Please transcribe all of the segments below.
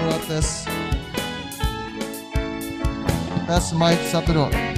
Coba tes. Tes mic 1 2.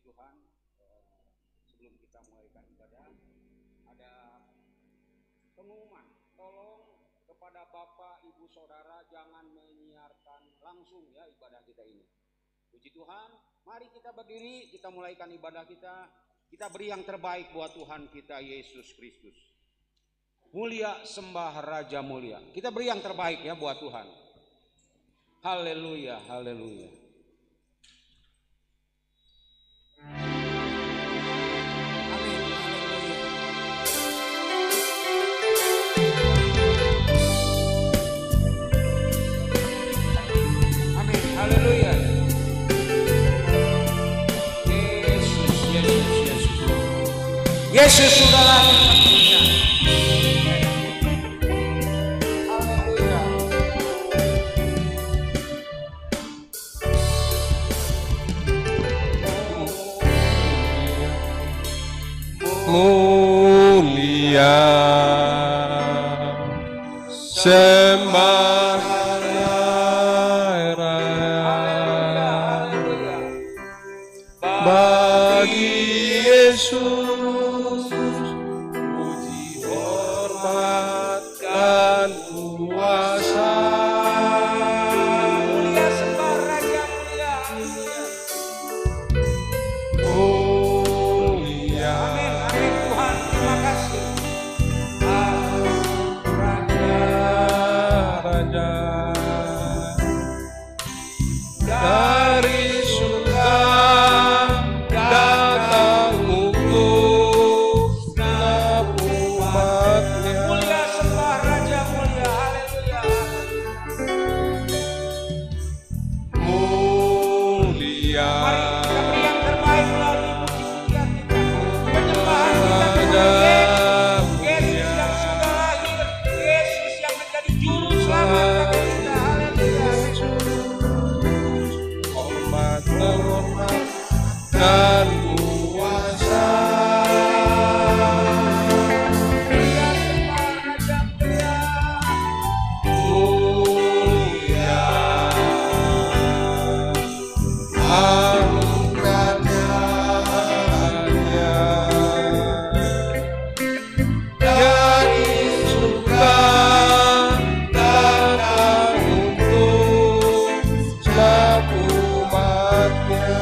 Tuhan, sebelum kita mulaikan ibadah, ada pengumuman. Tolong kepada Bapak, Ibu, Saudara jangan menyiarkan langsung ya ibadah kita ini. Puji Tuhan, mari kita berdiri, kita mulaikan ibadah kita. Kita beri yang terbaik buat Tuhan kita Yesus Kristus. Mulia sembah Raja mulia. Kita beri yang terbaik ya buat Tuhan. Haleluya, haleluya. Amin, haleluya. Yesus sudah lahir. Haleluya. Mulia sembah bagi Yesus, puji hormat dan kuasa. Mulia sembah Raja mulia. Mulia. Amin, amin Tuhan, terima kasih. Raja dari surga datang untuk setiap umatnya. Mulia sembah Raja mulia, haleluya. Mulia Mari kita beri yang terbaik melalui puji-pujian kita. Penyembahan kita kepada Yesus yang sudah lahir, Yesus yang menjadi juru selamat bagi kita, haleluya. hormat dan kuasa. Mulia sembah Raja mulia. Mulia anugerahnya dari surga datang untuk setiap umatnya.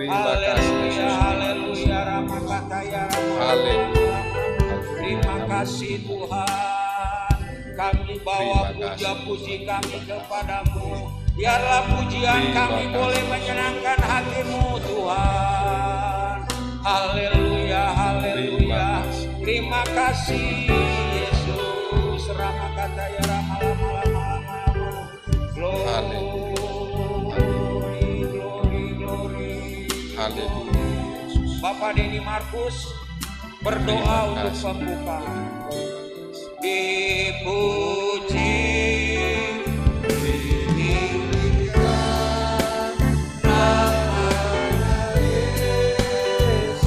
Terima kasih Haleluya, Yesus. haleluya, Ramakataya, Haleluya. terima kasih Tuhan. Kami bawa Terima kasih. puja-puji kami kepadamu. Biarlah pujian Terima kami kasih. boleh menyenangkan hatimu Tuhan. Haleluya, haleluya. Terima kasih Yesus. Ramakataya, Ramalama. Glory, glory. Haleluya Yesus. Bapak Denny Markus berdoa untuk kasih. pembuka. Dipuji, dimuliakan namanya Yesus.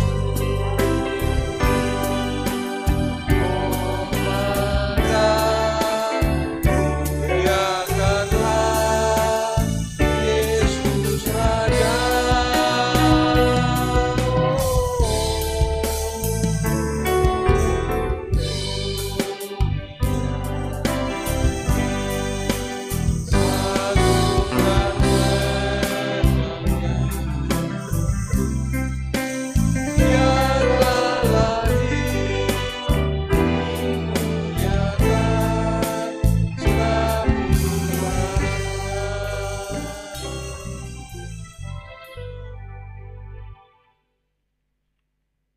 Muliakanlah Yesus Raja.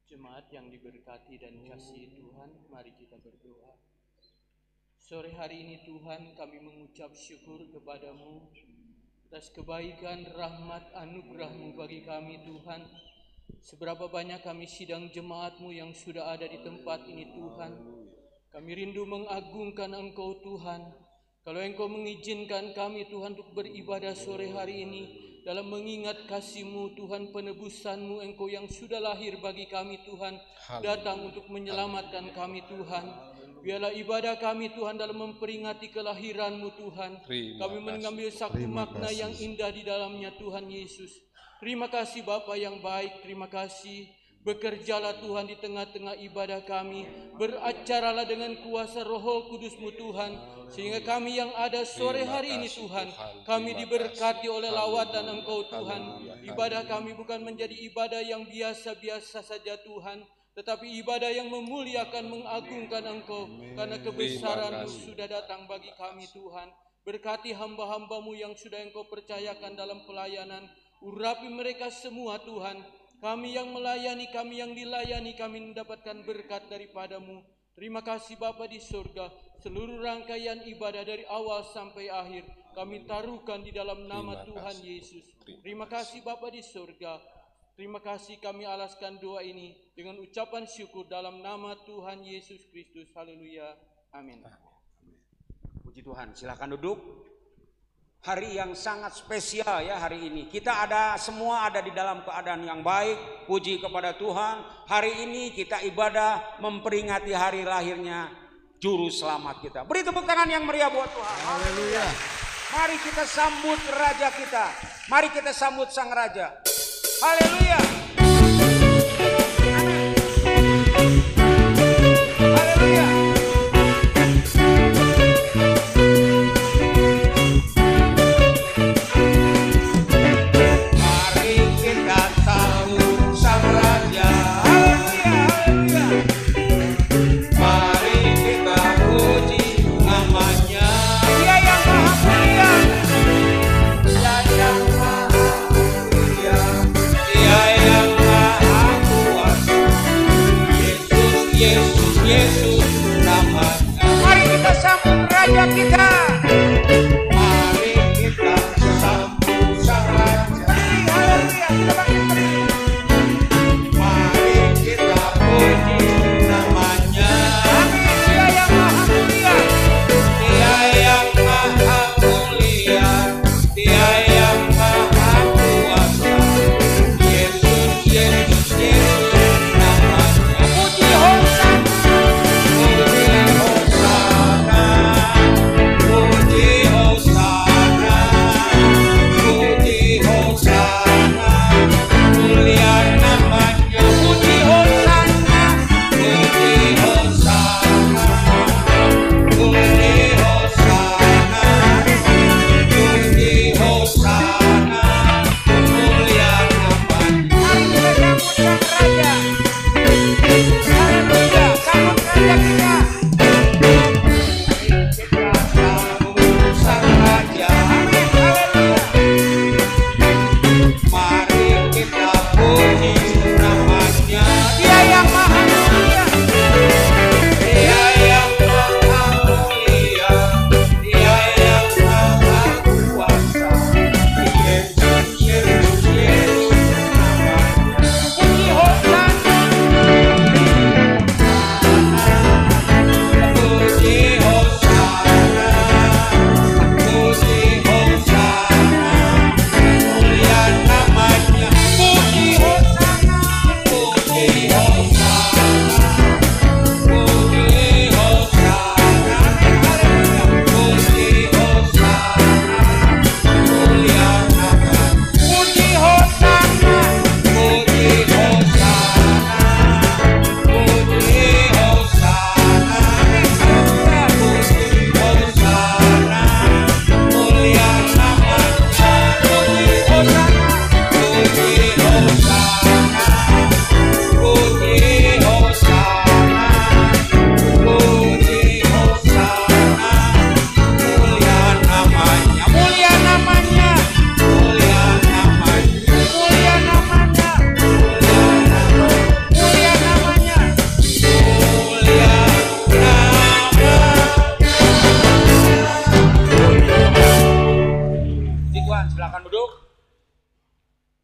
Jemaat yang diberkati dan kasih Tuhan, mari kita berdoa. Sore hari ini Tuhan, kami mengucap syukur kepadamu atas kebaikan, rahmat, anugerah-Mu bagi kami Tuhan. Seberapa banyak kami sidang jemaat-Mu yang sudah ada di tempat ini Tuhan. Kami rindu mengagungkan Engkau Tuhan. Kalau Engkau mengizinkan kami Tuhan untuk beribadah sore hari ini, dalam mengingat kasih-Mu Tuhan, penebusan-Mu Engkau yang sudah lahir bagi kami Tuhan, datang untuk menyelamatkan kami Tuhan. Biarlah ibadah kami Tuhan dalam memperingati kelahiran-Mu Tuhan. Kami mengambil satu makna yang indah di dalamnya Tuhan Yesus. Terima kasih Bapa yang baik, terima kasih. Bekerjalah Tuhan di tengah-tengah ibadah kami. Beracaralah dengan kuasa Roh Kudus-Mu Tuhan. Sehingga kami yang ada sore hari ini Tuhan, kami diberkati oleh lawatan Engkau Tuhan. Ibadah kami bukan menjadi ibadah yang biasa-biasa saja Tuhan, tetapi ibadah yang memuliakan, mengagungkan Engkau. Karena kebesaran-Mu sudah datang bagi kami Tuhan. Berkati hamba-hamba-Mu yang sudah Engkau percayakan dalam pelayanan. Urapi mereka semua Tuhan. Kami yang melayani, kami yang dilayani, kami mendapatkan berkat daripada-Mu. Terima kasih Bapa di surga. Seluruh rangkaian ibadah dari awal sampai akhir kami taruhkan di dalam nama Tuhan Yesus. Terima kasih Bapa di surga. Terima kasih, kami alaskan doa ini dengan ucapan syukur dalam nama Tuhan Yesus Kristus. Haleluya. Amin. Puji Tuhan, silakan duduk. Hari yang sangat spesial ya hari ini. Kita semua ada di dalam keadaan yang baik. Puji kepada Tuhan. Hari ini kita ibadah memperingati hari lahirnya Juru Selamat kita. Beri tepuk tangan yang meriah buat Tuhan. Haleluya. Mari kita sambut Raja kita. Mari kita sambut Sang Raja. Haleluya. Haleluya. Yesus namanya. Mari kita sambut Raja kita. Mari kita sambut Sang Raja. Haleluya, kita bangkit. Mari kita puji namanya. Amin. Dia yang maha mulia. Dia yang maha mulia. Dia yang maha kuasa. Yesus, Yesus, Yesus namanya. Puji Hosana. Puji Hosana.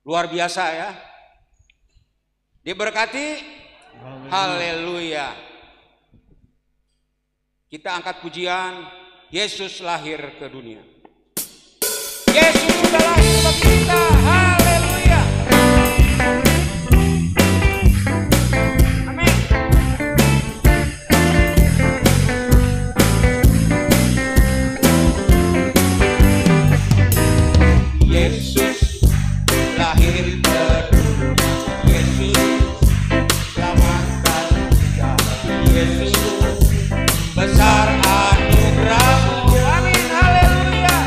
Luar biasa ya. Diberkati. Haleluya. Kita angkat pujian. Yesus lahir ke dunia. Yesus sudah lahir bagi kita. Haleluya. Amin. Yesus lahir ke dunia, Yesus selamatkan kita, Yesus besar anugerah-Mu, amin, haleluya.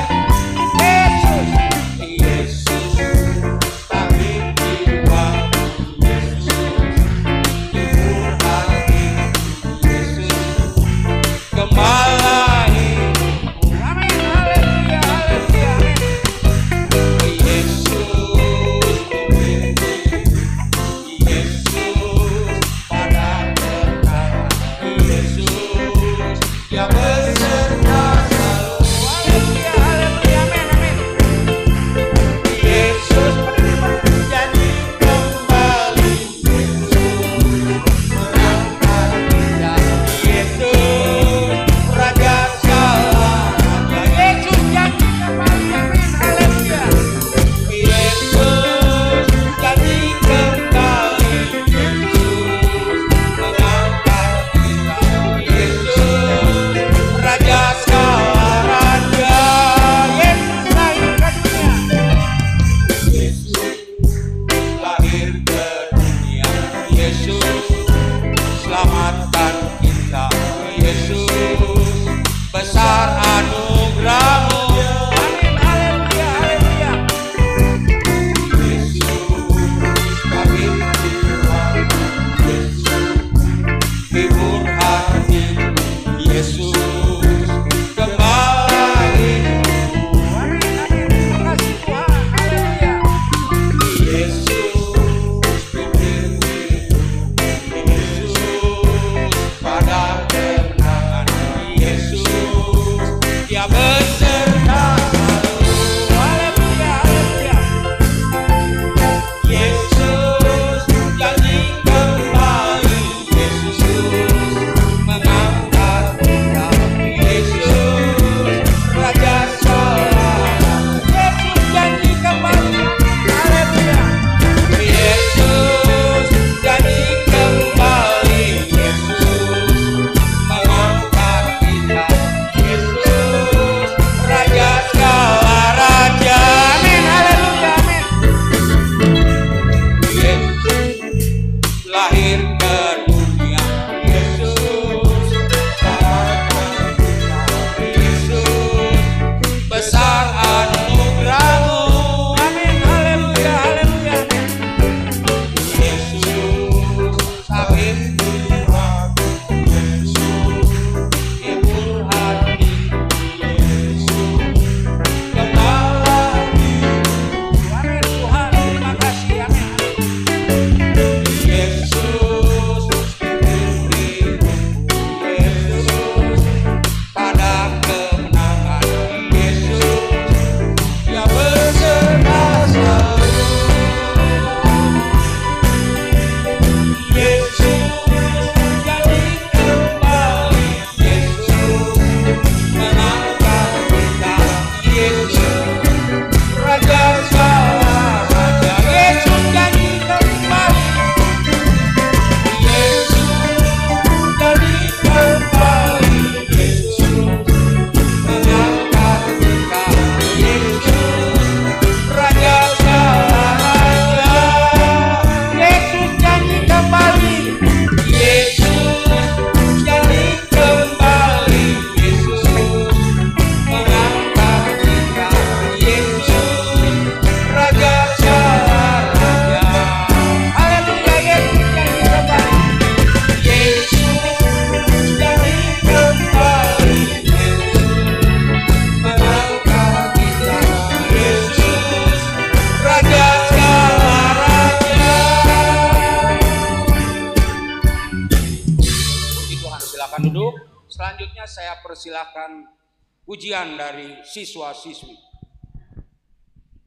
Yesus, Yesus lahir jiwa, Yesus hibur hati, Yesus gembala hidupku, amin, haleluya, haleluya, amin. Selanjutnya saya persilahkan ujian dari siswa-siswi.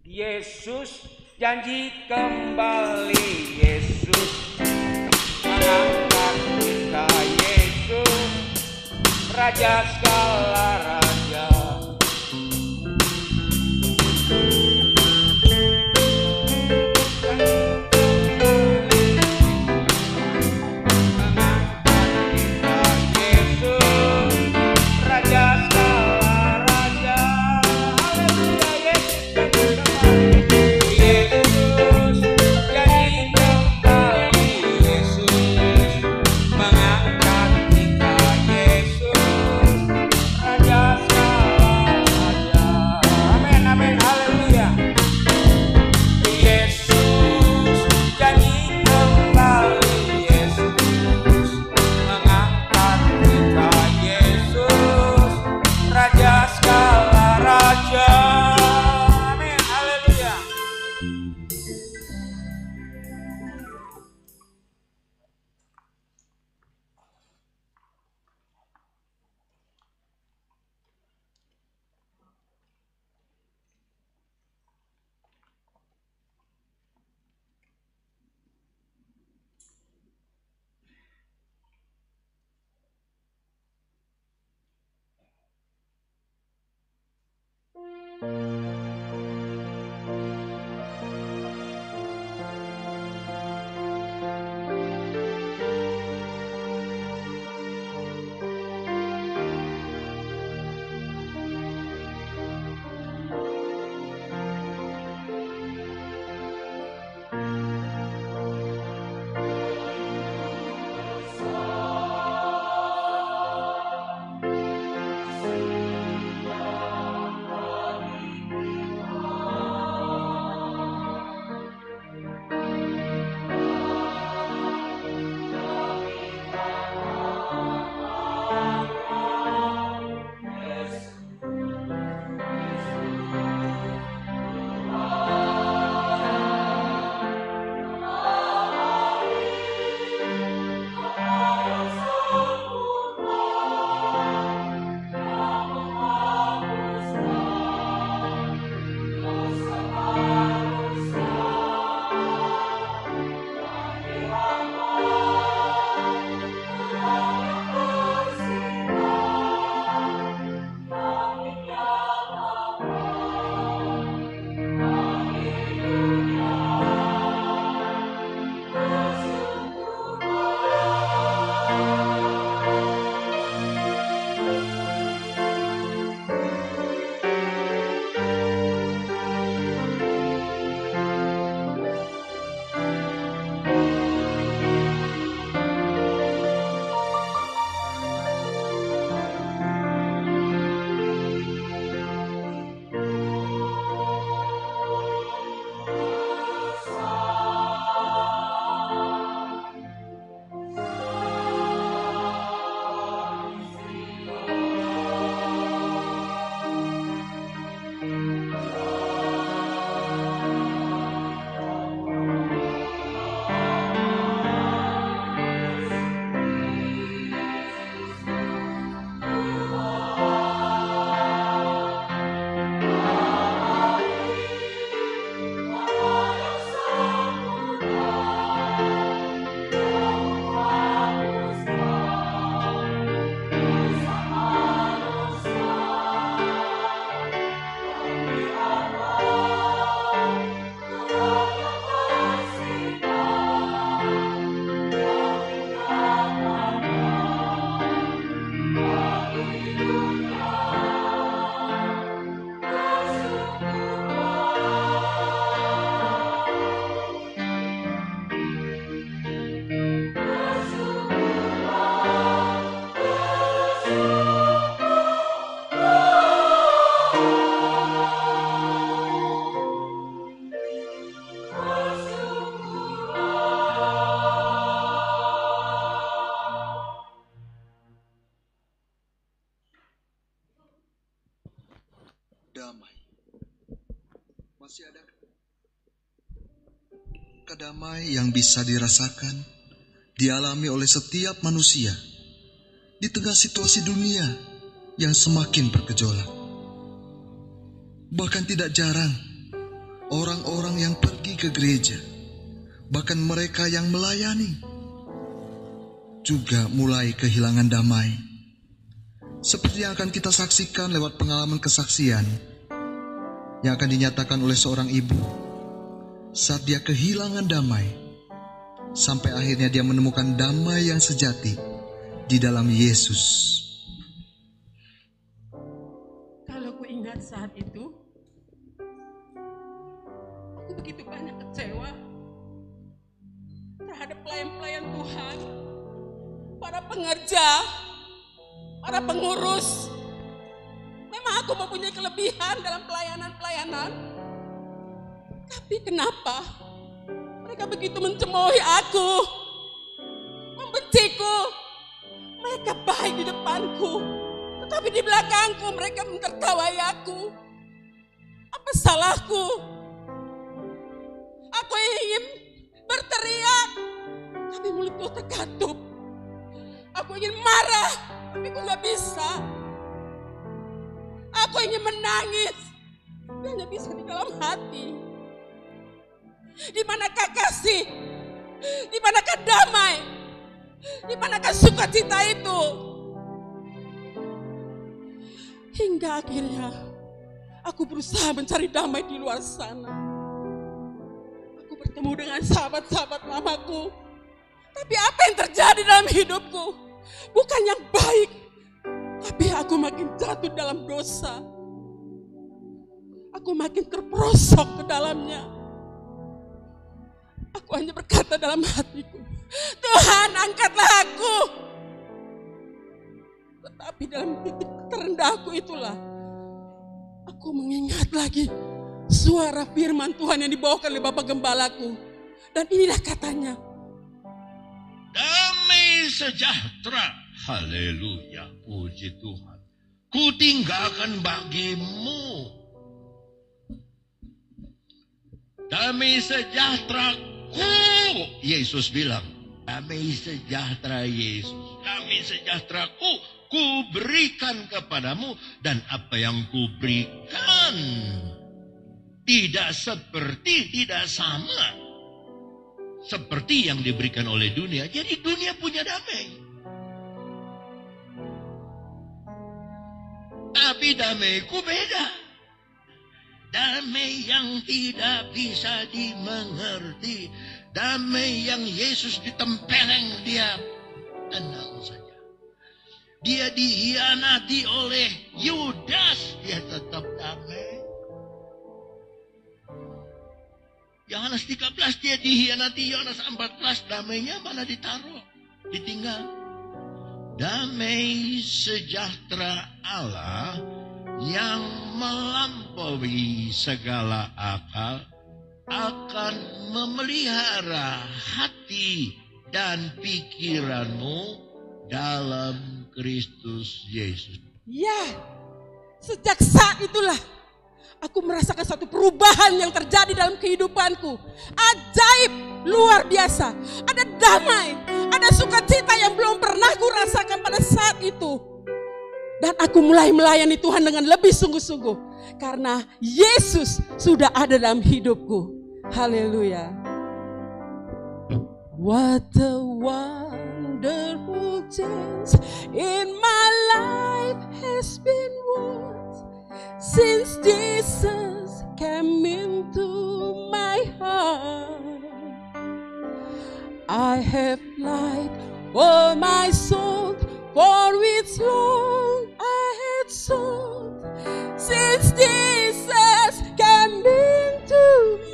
Yesus janji kembali, Yesus mengangkat kita, Yesus Raja segala raja. damai. Masih ada kedamaian yang bisa dirasakan, dialami oleh setiap manusia di tengah situasi dunia yang semakin bergejolak. Bahkan tidak jarang orang-orang yang pergi ke gereja, bahkan mereka yang melayani, juga mulai kehilangan damai. Seperti yang akan kita saksikan lewat pengalaman kesaksian yang akan dinyatakan oleh seorang ibu saat dia kehilangan damai, sampai akhirnya dia menemukan damai yang sejati di dalam Yesus. Kalau ku ingat saat itu, aku begitu banyak kecewa terhadap pelayan-pelayan Tuhan, para pengerja, para pengurus. Memang aku mempunyai kelebihan dalam pelayanan-pelayanan, tapi kenapa mereka begitu mencemoohi aku, membenciku? Mereka baik di depanku, tetapi di belakangku mereka menertawai aku. Apa salahku? Aku ingin berteriak, tapi mulutku terkatup. Aku ingin marah, tapi aku gak bisa. Aku ingin menangis, tapi hanya bisa di dalam hati. Di manakah kasih? Di manakah damai? Di manakah sukacita itu? Hingga akhirnya aku berusaha mencari damai di luar sana. Aku bertemu dengan sahabat-sahabat lamaku. Tapi apa yang terjadi dalam hidupku? Bukan yang baik, tapi aku makin jatuh dalam dosa. Aku makin terperosok ke dalamnya. Aku hanya berkata dalam hatiku, Tuhan, angkatlah aku. Tetapi dalam titik terendahku itulah aku mengingat lagi suara firman Tuhan yang dibawakan oleh Bapak Gembalaku. Dan inilah katanya, damai sejahtera, haleluya, puji Tuhan, ku tinggalkan bagimu. Damai sejahtera ku, Yesus bilang, damai sejahtera Yesus, damai sejahtera ku berikan kepadamu, dan apa yang ku berikan tidak sama seperti yang diberikan oleh dunia. Jadi dunia punya damai, tapi damaiku beda. Damai yang tidak bisa dimengerti, damai yang Yesus ditempeleng, dia tenang saja. Dia dihianati oleh Yudas, dia tetap damai. Yohanes 13 dia dihianati, Yohanes 14 damainya mana ditaruh, ditinggal. Damai sejahtera Allah yang melampaui segala akal akan memelihara hati dan pikiranmu dalam Kristus Yesus. ya, sejak saat itulah aku merasakan satu perubahan yang terjadi dalam kehidupanku. Ajaib, luar biasa. Ada damai, ada sukacita yang belum pernah aku rasakan pada saat itu. Dan aku mulai melayani Tuhan dengan lebih sungguh-sungguh, karena Yesus sudah ada dalam hidupku. Haleluya. What a wonderful change in my life has been wrought since Jesus came into my heart. I have light for my soul, for which long I had sought, since Jesus came into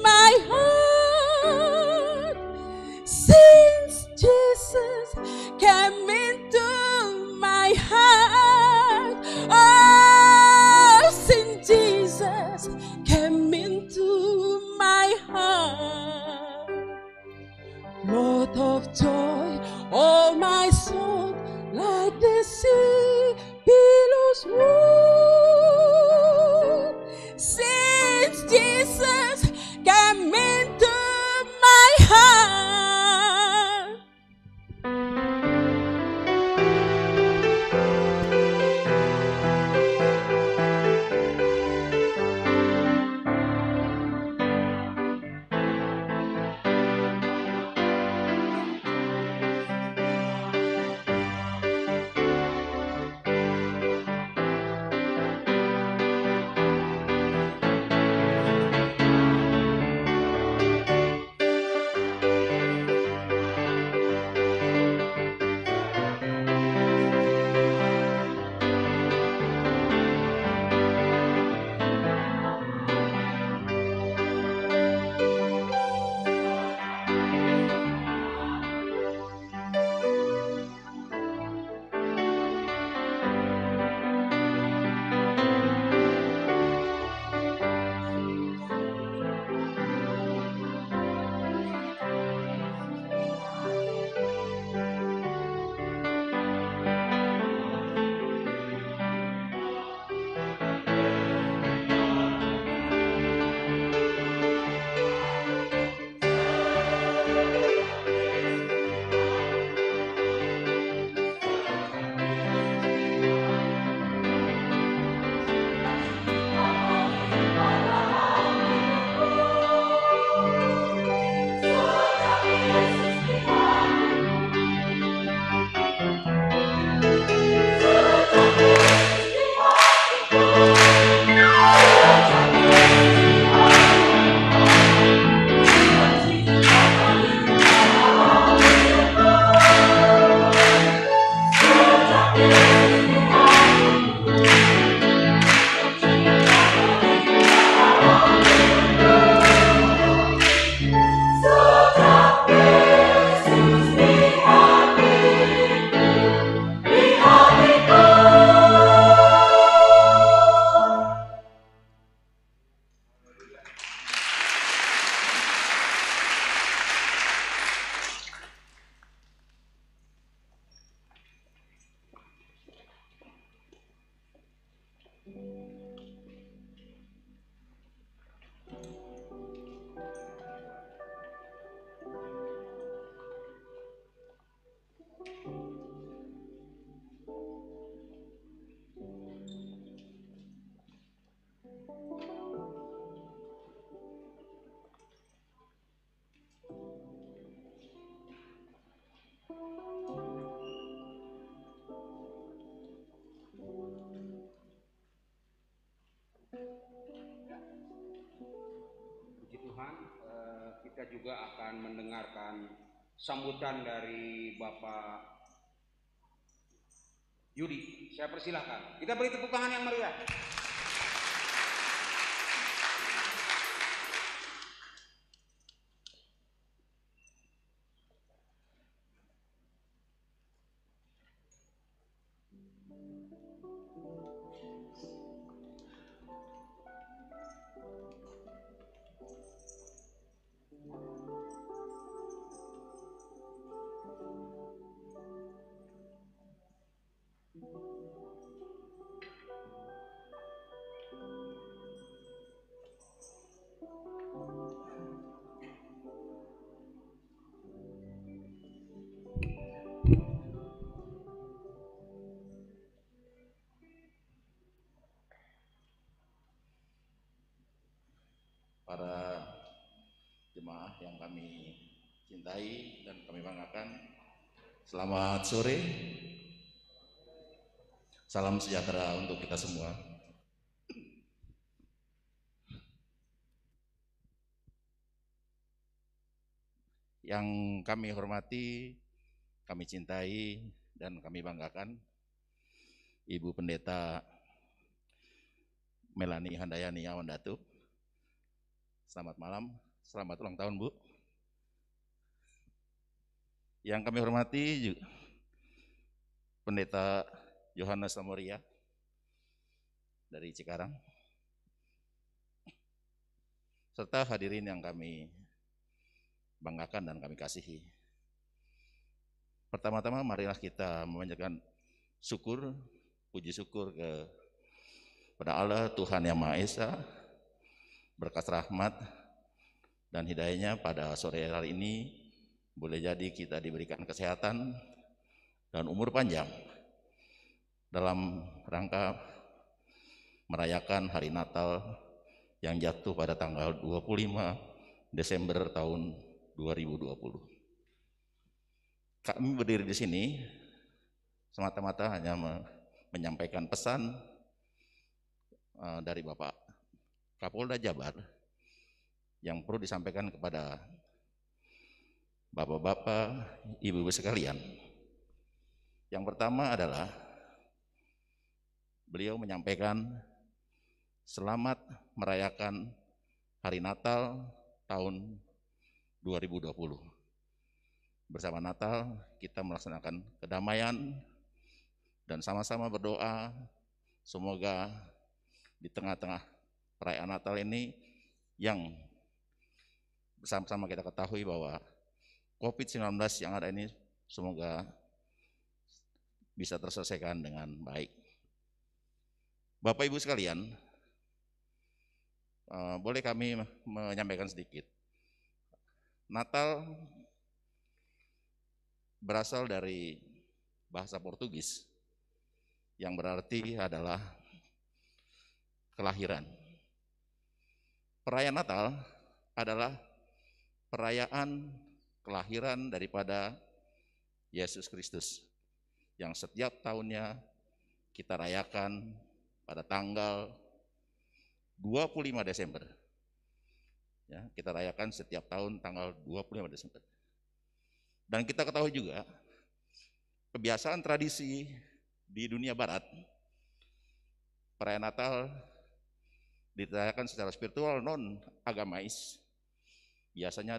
my heart. Since Jesus came into my heart. Oh, since Jesus came into my heart. Lord of joy, all my soul, like the sea billows roll. Since Jesus came into my heart. juga akan mendengarkan sambutan dari Bapak Yudi. Saya persilahkan. Kita beri tepuk tangan yang meriah. Para jemaah yang kami cintai dan kami banggakan, selamat sore. Salam sejahtera untuk kita semua. Yang kami hormati, kami cintai, dan kami banggakan, Ibu Pendeta Melani Handayani Awandatu. Selamat malam, selamat ulang tahun Bu. Yang kami hormati Pendeta Yohanes Samoria dari Cikarang, serta hadirin yang kami banggakan dan kami kasihi. Pertama-tama marilah kita memanjatkan syukur, puji syukur kepada Allah Tuhan Yang Maha Esa, berkat rahmat dan hidayahnya pada sore hari ini boleh jadi kita diberikan kesehatan dan umur panjang dalam rangka merayakan hari Natal yang jatuh pada tanggal 25 Desember tahun 2020. Kami berdiri di sini semata-mata hanya menyampaikan pesan dari Bapak Kapolda Jabar yang perlu disampaikan kepada bapak-bapak, ibu-ibu sekalian. Yang pertama adalah beliau menyampaikan selamat merayakan hari Natal tahun 2020. Bersama Natal kita melaksanakan kedamaian dan sama-sama berdoa semoga di tengah-tengah perayaan Natal ini yang bersama-sama kita ketahui bahwa COVID-19 yang ada ini semoga bisa terselesaikan dengan baik. Bapak Ibu sekalian, boleh kami menyampaikan sedikit. Natal berasal dari bahasa Portugis yang berarti adalah kelahiran. Perayaan Natal adalah perayaan kelahiran daripada Yesus Kristus yang setiap tahunnya kita rayakan pada tanggal 25 Desember. Ya, kita rayakan setiap tahun tanggal 25 Desember. Dan kita ketahui juga kebiasaan tradisi di dunia barat, perayaan Natal dirayakan secara spiritual non agamais, biasanya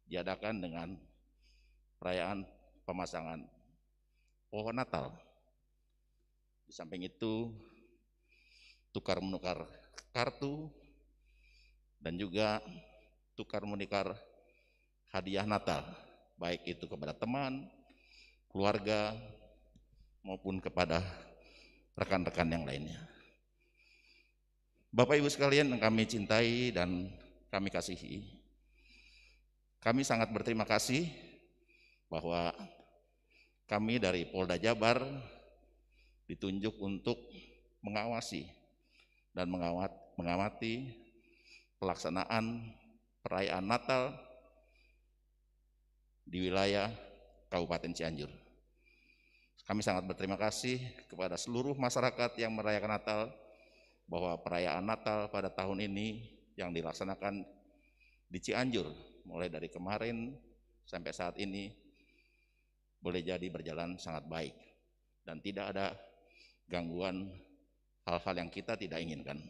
diadakan dengan perayaan pemasangan pohon Natal. Di samping itu tukar menukar kartu dan juga tukar menukar hadiah Natal, baik itu kepada teman, keluarga maupun kepada rekan-rekan yang lainnya. Bapak Ibu sekalian yang kami cintai dan kami kasihi, kami sangat berterima kasih bahwa kami dari Polda Jabar ditunjuk untuk mengawasi dan mengamati pelaksanaan perayaan Natal di wilayah Kabupaten Cianjur. Kami sangat berterima kasih kepada seluruh masyarakat yang merayakan Natal, bahwa perayaan Natal pada tahun ini yang dilaksanakan di Cianjur mulai dari kemarin sampai saat ini boleh jadi berjalan sangat baik dan tidak ada gangguan hal-hal yang kita tidak inginkan.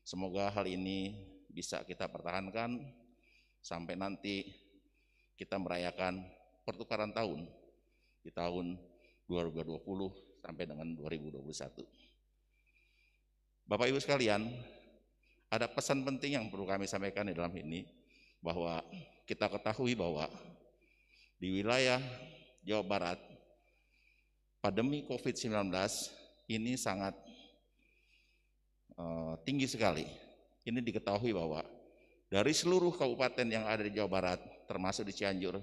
Semoga hal ini bisa kita pertahankan sampai nanti kita merayakan pertukaran tahun di tahun 2020 sampai dengan 2021. Bapak Ibu sekalian, ada pesan penting yang perlu kami sampaikan di dalam ini, bahwa kita ketahui bahwa di wilayah Jawa Barat pandemi COVID-19 ini sangat tinggi sekali. Ini diketahui bahwa dari seluruh kabupaten yang ada di Jawa Barat, termasuk di Cianjur,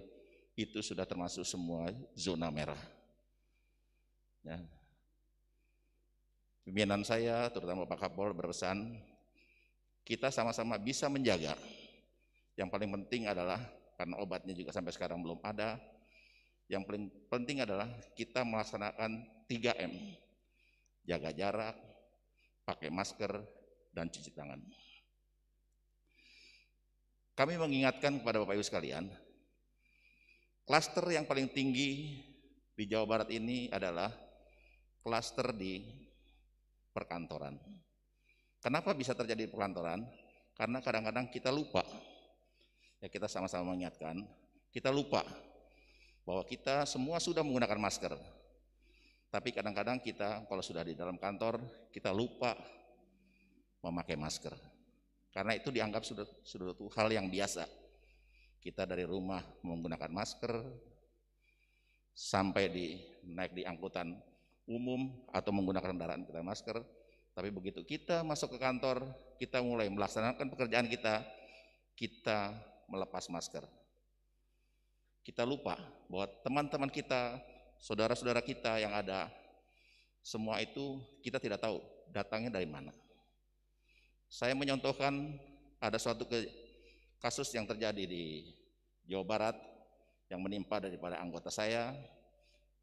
itu sudah termasuk semua zona merah. Ya. Pimpinan saya, terutama Pak Kapol, berpesan kita sama-sama bisa menjaga. Yang paling penting adalah, karena obatnya juga sampai sekarang belum ada, yang paling penting adalah kita melaksanakan 3M. Jaga jarak, pakai masker, dan cuci tangan. Kami mengingatkan kepada Bapak Ibu sekalian, klaster yang paling tinggi di Jawa Barat ini adalah klaster di perkantoran. Kenapa bisa terjadi perkantoran? Karena kadang-kadang kita lupa, ya kita sama-sama mengingatkan, kita lupa bahwa kita semua sudah menggunakan masker. Tapi kadang-kadang kita kalau sudah di dalam kantor, kita lupa memakai masker. Karena itu dianggap sudah hal yang biasa. Kita dari rumah menggunakan masker, sampai naik di angkutan umum atau menggunakan kendaraan kita masker, tapi begitu kita masuk ke kantor, kita mulai melaksanakan pekerjaan kita melepas masker. Kita lupa bahwa teman-teman kita, saudara-saudara kita yang ada, semua itu kita tidak tahu datangnya dari mana. Saya menyontohkan ada suatu kasus yang terjadi di Jawa Barat yang menimpa daripada anggota saya.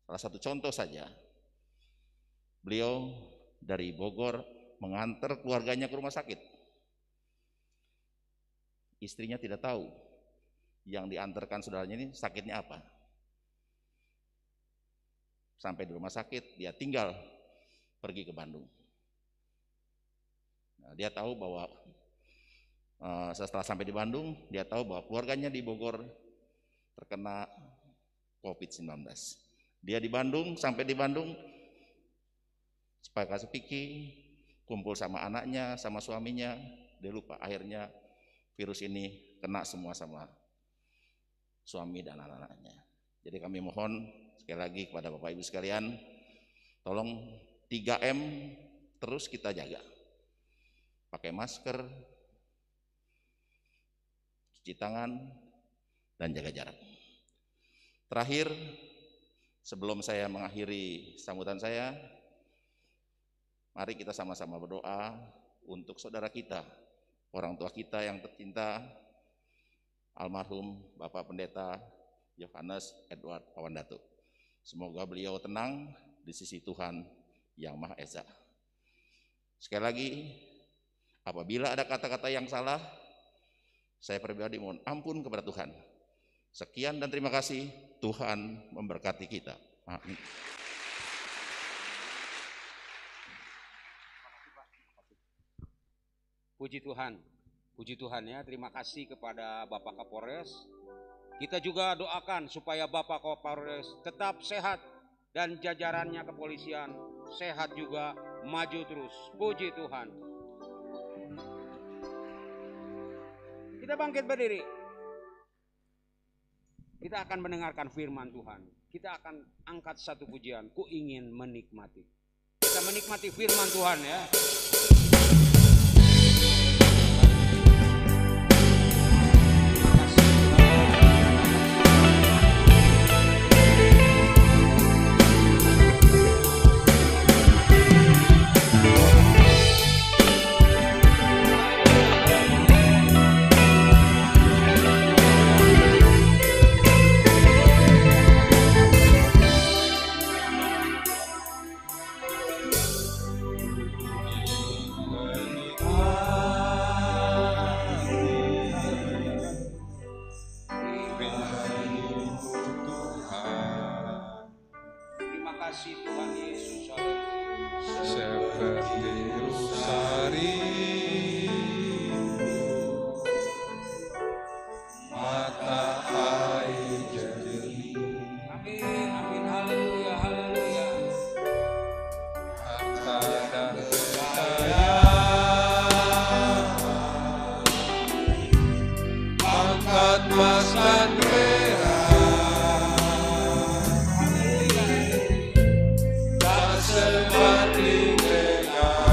Salah satu contoh saja, beliau dari Bogor mengantar keluarganya ke rumah sakit. Istrinya tidak tahu yang diantarkan saudaranya ini sakitnya apa. Sampai di rumah sakit, dia tinggal pergi ke Bandung. Nah, dia tahu bahwa setelah sampai di Bandung, dia tahu bahwa keluarganya di Bogor terkena COVID-19. Dia di Bandung, sampai di Bandung, sepiki, kumpul sama anaknya, sama suaminya, dia lupa. Akhirnya virus ini kena semua sama suami dan anak-anaknya. Jadi kami mohon sekali lagi kepada Bapak Ibu sekalian, tolong 3M terus kita jaga. Pakai masker, cuci tangan, dan jaga jarak. Terakhir, sebelum saya mengakhiri sambutan saya, mari kita sama-sama berdoa untuk saudara kita, orang tua kita yang tercinta, almarhum Bapak Pendeta Yohanes Edward Awandato. Semoga beliau tenang di sisi Tuhan Yang Maha Esa. Sekali lagi, apabila ada kata-kata yang salah, saya pribadi mohon ampun kepada Tuhan. Sekian dan terima kasih. Tuhan memberkati kita. Amin. Puji Tuhan ya. Terima kasih kepada Bapak Kapolres. Kita juga doakan supaya Bapak Kapolres tetap sehat dan jajarannya kepolisian sehat juga, maju terus. Puji Tuhan. Kita bangkit berdiri. Kita akan mendengarkan firman Tuhan. Kita akan angkat satu pujian. Ku ingin menikmati. Kita menikmati firman Tuhan ya. kasih Tuhan Yesus. Haleluya. Seperti rusarimu, mata air jernih, Amin, amin, haleluya, haleluya. harta dan kekayaan, pangkat mas dan perak, tak sebanding denganmu.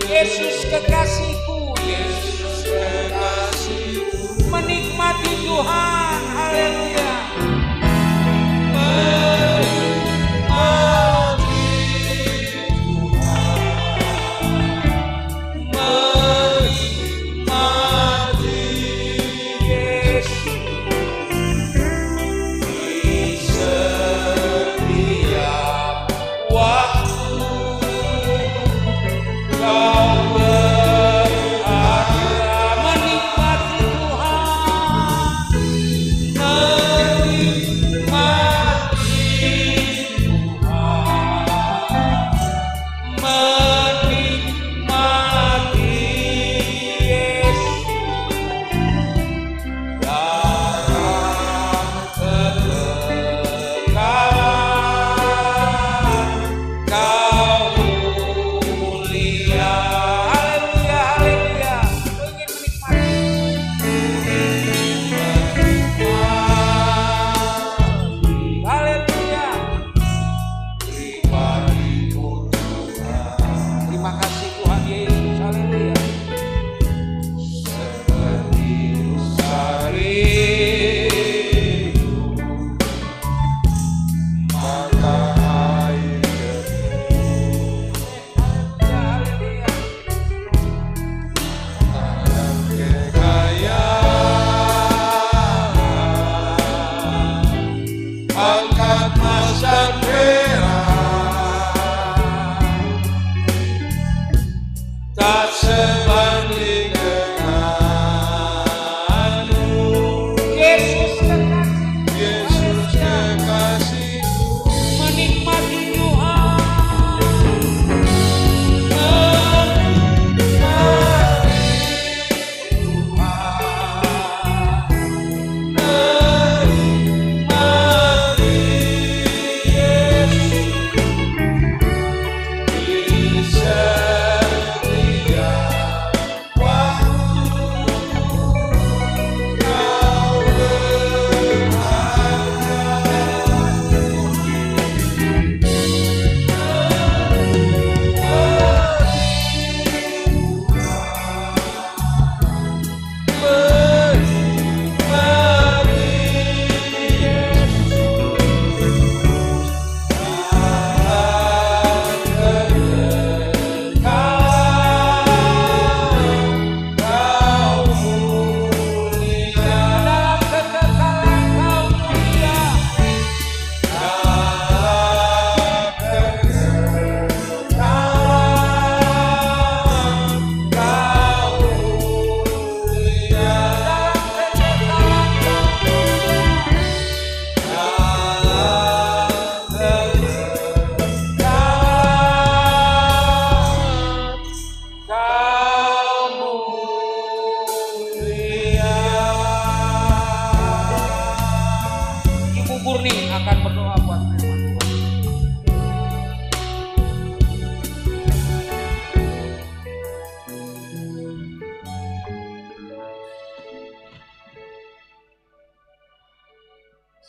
Yesus kekasihku, Yesus kekasihku, menikmati Tuhan. Haleluya.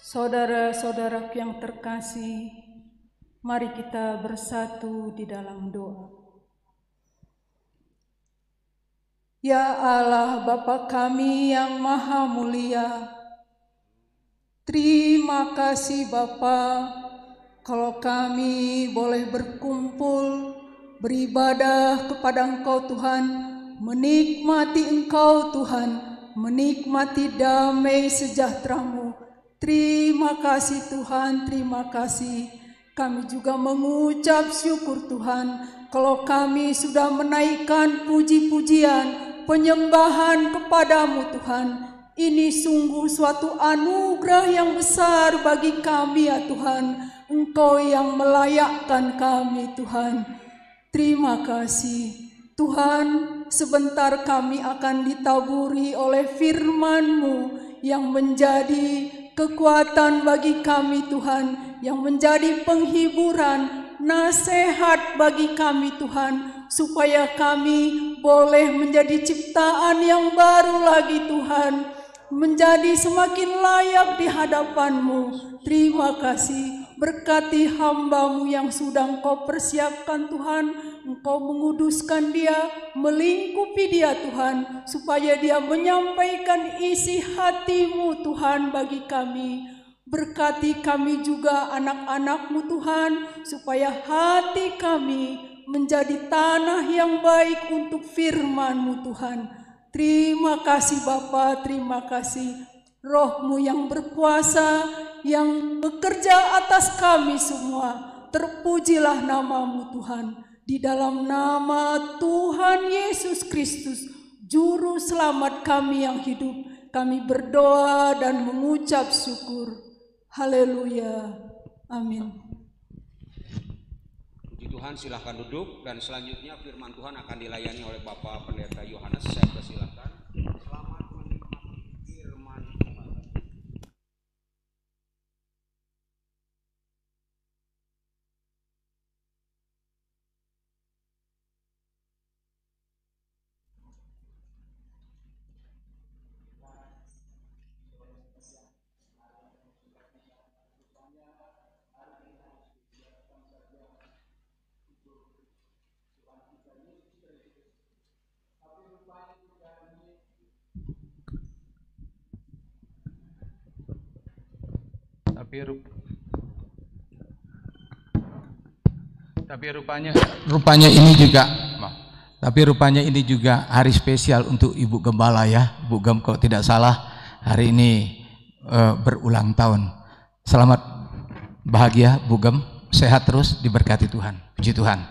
Saudara-saudaraku yang terkasih, mari kita bersatu di dalam doa. Ya Allah Bapa kami yang maha mulia, terima kasih Bapa kalau kami boleh berkumpul, beribadah kepada Engkau Tuhan, menikmati Engkau Tuhan, menikmati damai sejahtera-Mu. Terima kasih Tuhan, terima kasih. Kami juga mengucap syukur Tuhan kalau kami sudah menaikkan puji-pujian, penyembahan kepadamu Tuhan. Ini sungguh suatu anugerah yang besar bagi kami ya Tuhan. Engkau yang melayakkan kami Tuhan. Terima kasih. Tuhan, sebentar kami akan ditaburi oleh firman-Mu yang menjadi kekuatan bagi kami Tuhan, yang menjadi penghiburan, nasihat bagi kami Tuhan, supaya kami boleh menjadi ciptaan yang baru lagi Tuhan, menjadi semakin layak di hadapan-Mu. Terima kasih, berkati hamba-Mu yang sudah Engkau persiapkan Tuhan. Engkau menguduskan dia, melingkupi dia Tuhan, supaya dia menyampaikan isi hati-Mu Tuhan bagi kami. Berkati kami juga anak-anak-Mu Tuhan, supaya hati kami menjadi tanah yang baik untuk firman-Mu Tuhan. Terima kasih Bapa, terima kasih Roh-Mu yang berkuasa, yang bekerja atas kami semua. Terpujilah nama-Mu Tuhan. Di dalam nama Tuhan Yesus Kristus, Juru Selamat kami yang hidup, kami berdoa dan mengucap syukur. Haleluya. Amin. Puji Tuhan, silahkan duduk, dan selanjutnya firman Tuhan akan dilayani oleh Bapak Pendeta Yohanes. Saya persilakan. Selamat menikmati firman Tuhan. Tapi rupanya ini juga hari spesial untuk Ibu Gembala ya. Bu Gem, kalau tidak salah hari ini berulang tahun. Selamat bahagia Bu Gem, sehat terus, diberkati Tuhan. Puji Tuhan.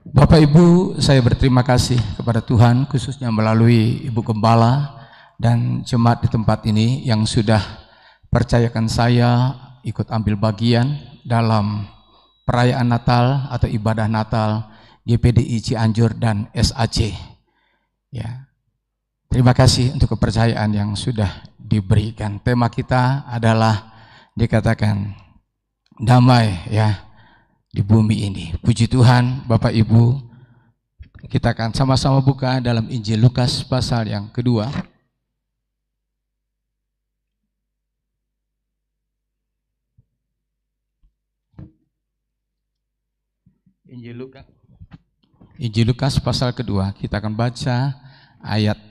Bapak Ibu, saya berterima kasih kepada Tuhan khususnya melalui Ibu Gembala dan jemaat di tempat ini yang sudah percayakan saya ikut ambil bagian dalam perayaan Natal atau ibadah Natal GPDI Cianjur dan SAC. Ya. Terima kasih untuk kepercayaan yang sudah diberikan. Tema kita adalah dikatakan damai ya di bumi ini. Puji Tuhan, Bapak Ibu. Kita akan sama-sama buka dalam Injil Lukas pasal yang kedua. Injil Lukas pasal kedua, kita akan baca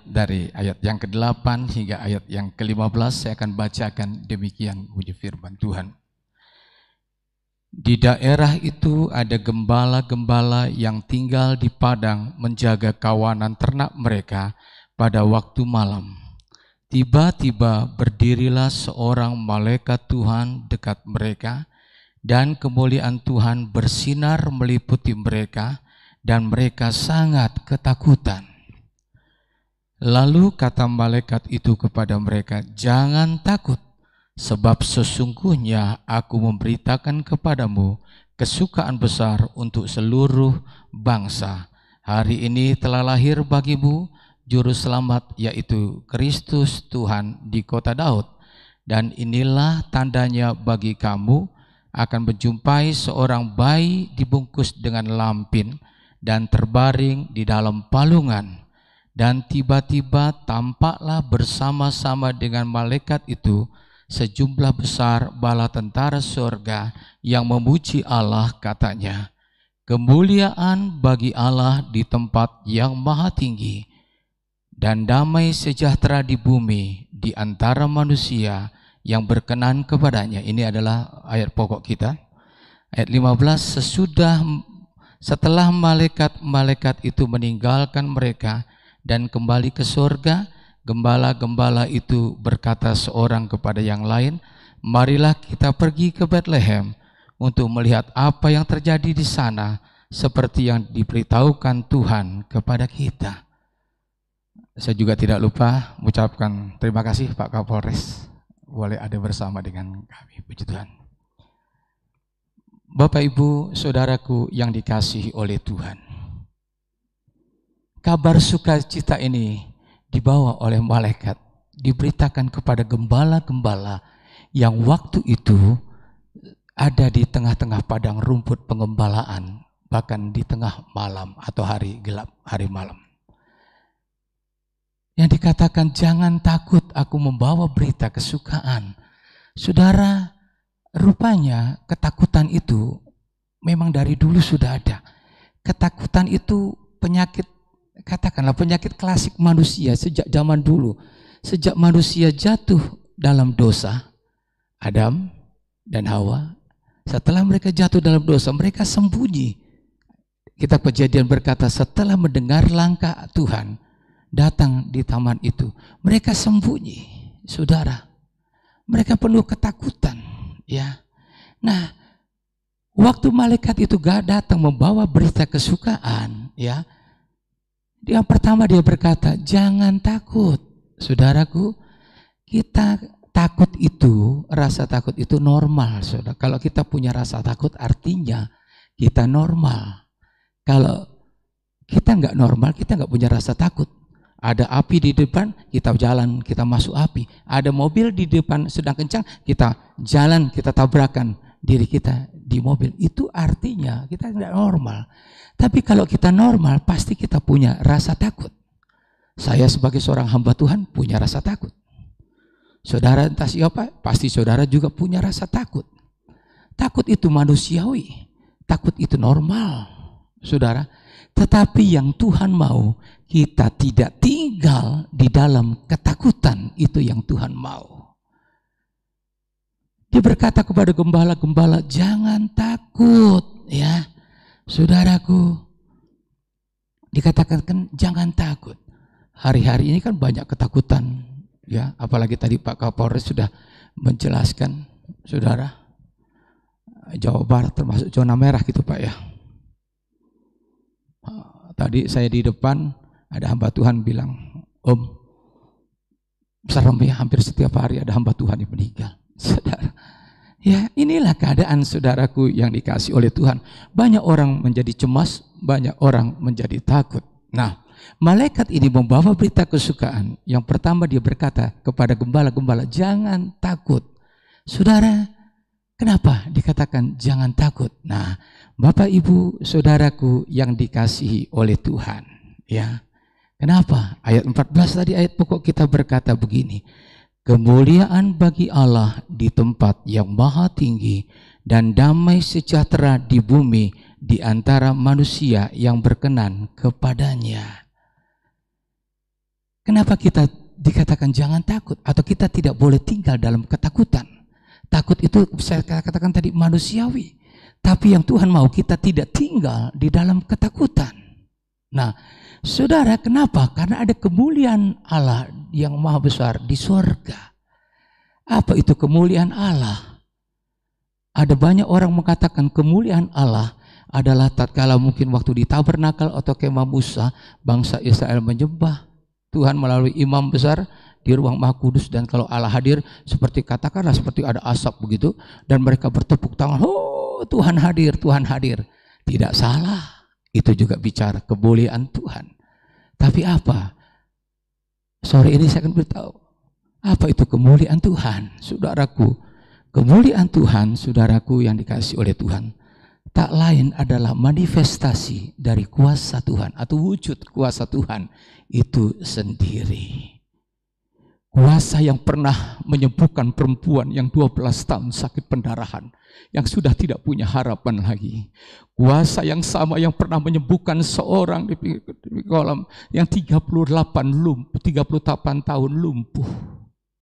dari ayat yang ke-8 hingga ayat yang ke-15. Saya akan bacakan demikian puji firman Tuhan. Di daerah itu ada gembala-gembala yang tinggal di padang menjaga kawanan ternak mereka pada waktu malam. Tiba-tiba berdirilah seorang malaikat Tuhan dekat mereka, dan kemuliaan Tuhan bersinar meliputi mereka, dan mereka sangat ketakutan. Lalu kata malaikat itu kepada mereka, "Jangan takut, sebab sesungguhnya aku memberitakan kepadamu kesukaan besar untuk seluruh bangsa. Hari ini telah lahir bagimu Juru Selamat, yaitu Kristus Tuhan di kota Daud. Dan inilah tandanya bagi kamu, akan menjumpai seorang bayi dibungkus dengan lampin dan terbaring di dalam palungan. Dan tiba-tiba tampaklah bersama-sama dengan malaikat itu sejumlah besar bala tentara surga yang memuji Allah, katanya, kemuliaan bagi Allah di tempat yang maha tinggi, dan damai sejahtera di bumi di antara manusia yang berkenan kepadanya." Ini adalah ayat pokok kita. Ayat 15, setelah malaikat-malaikat itu meninggalkan mereka dan kembali ke surga, gembala-gembala itu berkata seorang kepada yang lain, "Marilah kita pergi ke Bethlehem untuk melihat apa yang terjadi di sana, seperti yang diberitahukan Tuhan kepada kita." Saya juga tidak lupa mengucapkan terima kasih Pak Kapolres boleh ada bersama dengan kami. Puji Tuhan. Bapak Ibu Saudaraku yang dikasihi oleh Tuhan, kabar sukacita ini dibawa oleh malaikat, diberitakan kepada gembala-gembala yang waktu itu ada di tengah-tengah padang rumput pengembalaan, bahkan di tengah malam atau hari gelap, hari malam. Yang dikatakan jangan takut, aku membawa berita kesukaan. Saudara, rupanya ketakutan itu memang dari dulu sudah ada. Ketakutan itu penyakit, katakanlah penyakit klasik manusia sejak zaman dulu. Sejak manusia jatuh dalam dosa, Adam dan Hawa, setelah mereka jatuh dalam dosa, mereka sembunyi. Kitab Kejadian berkata setelah mendengar langkah Tuhan datang di taman itu, mereka sembunyi, saudara. Mereka penuh ketakutan, ya. Nah, waktu malaikat itu datang membawa berita kesukaan, ya. Yang pertama dia berkata, jangan takut, saudaraku. Kita takut itu, rasa takut itu normal, saudara. Kalau kita punya rasa takut, artinya kita normal. Kalau kita nggak normal, kita nggak punya rasa takut. Ada api di depan, kita jalan, kita masuk api. Ada mobil di depan sedang kencang, kita jalan, kita tabrakan diri kita di mobil. Itu artinya kita tidak normal. Tapi kalau kita normal, pasti kita punya rasa takut. Saya sebagai seorang hamba Tuhan punya rasa takut. Saudara entah siapa, pasti saudara juga punya rasa takut. Takut itu manusiawi, takut itu normal, saudara. Tetapi yang Tuhan mau, kita tidak tinggal di dalam ketakutan, itu yang Tuhan mau. Dia berkata kepada gembala-gembala, jangan takut, ya. Saudaraku, dikatakan jangan takut. Hari-hari ini kan banyak ketakutan, ya. Apalagi tadi Pak Kapolres sudah menjelaskan, saudara, Jawa Barat termasuk zona merah gitu Pak ya. Tadi saya di depan, ada hamba Tuhan bilang, Om, serem ya, hampir setiap hari ada hamba Tuhan yang meninggal. Saudara, ya inilah keadaan saudaraku yang dikasih oleh Tuhan. Banyak orang menjadi cemas, banyak orang menjadi takut. Nah, malaikat ini membawa berita kesukaan. Yang pertama dia berkata kepada gembala-gembala, jangan takut. Saudara, kenapa dikatakan jangan takut? Nah, Bapak Ibu Saudaraku yang dikasihi oleh Tuhan, ya. Kenapa? Ayat 14 tadi ayat pokok kita berkata begini, kemuliaan bagi Allah di tempat yang maha tinggi dan damai sejahtera di bumi di antara manusia yang berkenan kepadanya. Kenapa kita dikatakan jangan takut atau kita tidak boleh tinggal dalam ketakutan? Takut itu saya katakan tadi manusiawi. Tapi yang Tuhan mau kita tidak tinggal di dalam ketakutan. Nah, saudara, kenapa? Karena ada kemuliaan Allah yang maha besar di surga. Apa itu kemuliaan Allah? Ada banyak orang mengatakan kemuliaan Allah adalah tatkala mungkin waktu di tabernakel atau kemah Musa, bangsa Israel menyembah Tuhan melalui imam besar di ruang Maha Kudus, dan kalau Allah hadir seperti katakanlah seperti ada asap begitu, dan mereka bertepuk tangan, oh Tuhan hadir, Tuhan hadir. Tidak salah, itu juga bicara kemuliaan Tuhan. Tapi apa? Sore ini saya akan beritahu, apa itu kemuliaan Tuhan, saudaraku. Kemuliaan Tuhan, saudaraku yang dikasih oleh Tuhan, tak lain adalah manifestasi dari kuasa Tuhan atau wujud kuasa Tuhan itu sendiri. Kuasa yang pernah menyembuhkan perempuan yang 12 tahun sakit pendarahan, yang sudah tidak punya harapan lagi. Kuasa yang sama yang pernah menyembuhkan seorang di kolam yang 38 tahun lumpuh.